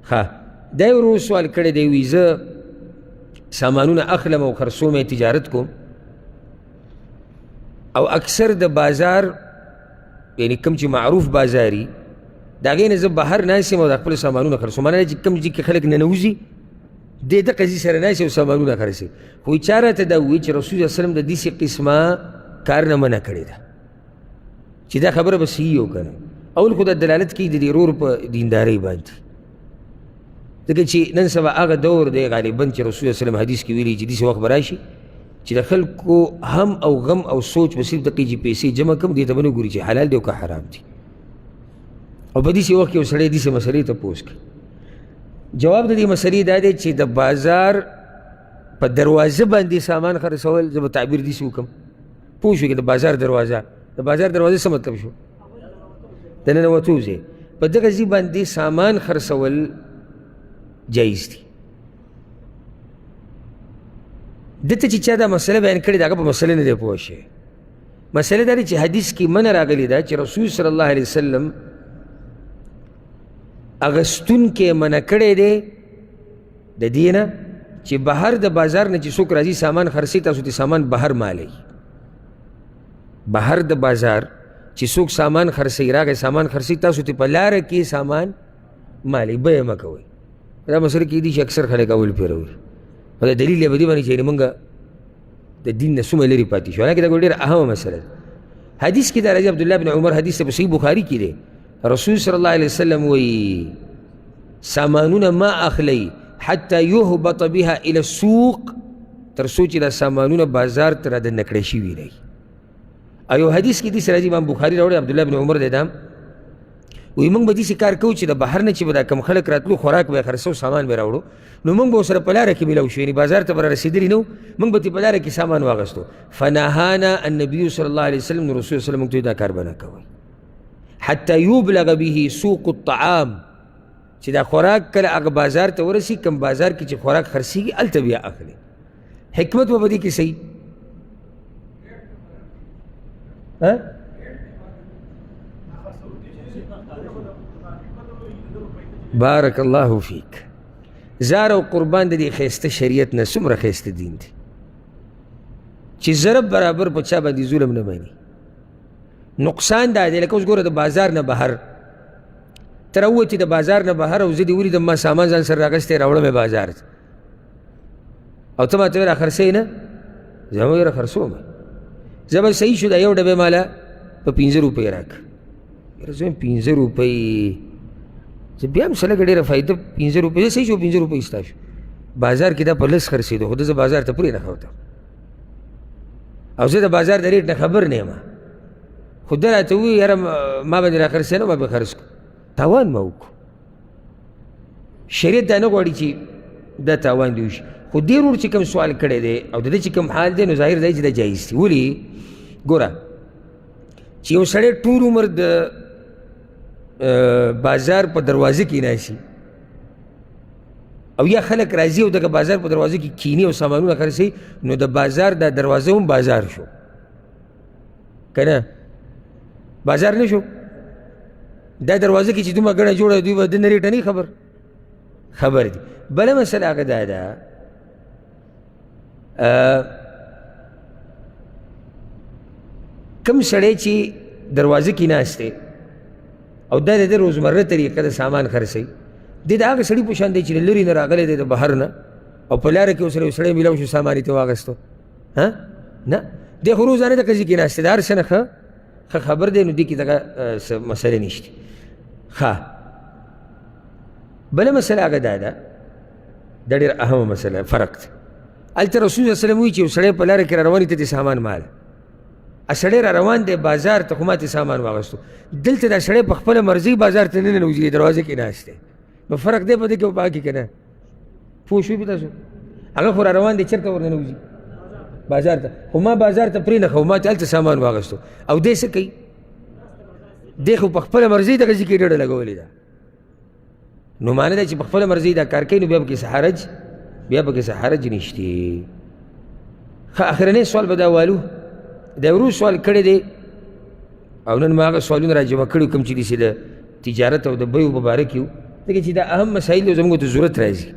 ښه دا یې ورو سوال کړی دی وي زه سامانونه اخلم او خرڅوم یې تجارت کوم او اکثر د بازار یعنی کوم چې معروف بازاري د هغې نه زه بهر ناست یم او د خپل سامانونه خرڅوم معنی چې کوم ځای کې خلک ننوځي دې دغه ځای سره ناست او سامانونه خرڅوي خو چا راته دا ووایي چې رسول الله وسلم د داسې قسمه کار نه منع کړې ده چې دا خبره به صحیح و که نه اول خو دا دلالت کوي د دې ورور په دیندارۍ باندې ځکه چې نن سبا هغه دور دی غالبا چې رسول الله وسلم حدیث کې ویلي چې داسې وخت به راشي چې د خلکو هم او غم او سوچ به صرف دقیقې چې پیسې جمع کړم دې ته به نه ګوري چې حلال دی او که حرام دی او په داسې وخت کې یو سړی داسې مسلې تپوس کوي جواب د دې مسلې دا دی چې د بازار په دروازه باندې سامان خرڅول زه به تعبیر داسې وکړم پوه شوې که د بازار دروازه د بازار دروازه څه مطلب شو د ننوتو ځای په دغه ځای باندې سامان خرڅول جایز دي دته چې چا دا مسله بیان کړې ده هغه په مسله نه دی پوه شوی مسله دا دی چې حدیث کې منع راغلې ده چې رسول صلی الله علیه وسلم اغستونکې منع کړی دی د دې نه چې بهر د بازار نه چې څوک راځي سامان خرڅوي تاسو ته سامان بهر مالوي بهر د بازار چې څوک سامان خرڅوي راغی سامان خرڅوي تاسو ته په لاره کې سامان مالوي بیه مه کوئ دا مسله کېدي چې اکثر خلک اول پیروي او دا دلیل یې په دې باندې چې موږ د دین نه څومره لرې پاتې شو حالانکې دا ډېره اهمه مسله ده حدیث کې دا راځي عبدالله بن عمر حدیث په صحیح بخاري کې دی رسول صلی الله علیه وسلم وایي سامانونه ما اخلی حتی یهبط بها الى السوق تر څو چې دا سامانونه بازار ته رادننه کړی شوي دی او یو حدیث کې داسې راځي امام بخاري راوړی عبدالله بن عمر دی دا وایي موږ به داسې کار کوو چې د بهر نه چې به دا کم خلک راتلو خوراک به یې خرڅو سامان به یې راوړو نو موږ به ورسره په لاره کې میلاو شو یعنې بازار ته به را رسېدلي نه وو موږ به ترې په لاره کې سامان واخیستو فنهانا النبي صلی الله علیه وسلم نو رسول وسلم موږ ته دا کار به نه کوئ حتی یبلغ به سوق الطعام چې دا خوراک کله هغه بازار ته ورسي کم بازار کې چې خوراک خرڅېږي هلته بیا اخلي حکمت به په دې کې صحیح بارک الله فیک زار او قربان د دې ښایسته شریعت نه څومره ښایسته دین دی چې ضرب برابر په چا باندې ظلم نه مني نقصان دا دی لکه اوس ګوره د بازار نه بهر ته راووتې د بازار نه بهر او زه دې ولیدم ما سامان ځان سره راغستی راوړم یې بازار ته او ته ماته را خرڅوې نه زه هم را خرڅوم زه به صحیح شو دا یو ډبې ماله په 15 روپۍ راکړه یاره زه 15 روپۍ زه بیا هم څه لږه ډېره فایده 15 روپۍ زه صحیح شو 15 روپۍ ستا شو بازار کې دا په لس خرڅېدو خو زه بازار ته پرې نه ښوتم او زه د بازار د ریټ نه خبر نه یم خو ده راته ووایي یاره ما باندې را خرڅوې نه ما به خرڅ کړو تاوان ما وکړو شریعت دا نه غواړي چې دا تاوان دې وشي خو دې ورور چې کوم سوال کړی دی او د دې چې کوم حال دی نو ظاهر دی چې دا جایز دی ولې ګوره چې یو سړی ټول عمر د بازار په دروازه کې ناشي او یا خلک راځي او دغه بازار په دروازه کې کینی او سامانونه خرڅوي نو د بازار دا دروازه هم بازار شو که نه بازار نه شو دا دروازه کې چې دومره ګڼه جوړه دوی به د نه ریټه نه خبر دي بله مسله هغه دا ده کوم سړی چې دروازه کې ناست دی او دا د روزمره طریقه د سامان خرڅوي دی د هغه سړي په شان دی چې له لرې نه راغلی دی د بهر نه او په لاره کې ورسره یو سړی میلاو شو سامان یې ته واخیستو نه دی خو روزانه دغه ځای کې ناست دی د هر څه نه ښه خبر دی نو دې کې دغه مسلې نشته ښه بله مسله هغه دا ده دا ډېره اهمه مسله فرق دی هلته رسول صلی وسلم وایي چې یو سړی په لاره کې را روان ته دې سامان مال سړی را روان دی بازار ته خو ما ته سامان واخیستو دلته دا سړی په خپله مرضۍ بازار ته نه ننوځي دروازه کې ناست دی نو فرق دی په دې کې او په هغه کې که نه پوه شوي په تاسو هغه خو را روان دی چېرته ورننوځي بازار ته خو ما بازار ته پرېنښه ما ته هلته سامان واخیستو او دی څه کوي دی خو په خپله مرضۍ دغه ځای کې ډډه لګولې ده نو معنی ده چې په خپله مرضۍ دا کار کوي نو بیا پکې څه حرج نشته ښه اخرنی سوال به دا والو دا ورو سوال کړی دی او نن ما هغه سوالونه را جمع کړي کوم چې داسې د تجارت او د بیو په باره کې ځکه چې دا اهم مسایل زموږ ته ضرورت راځي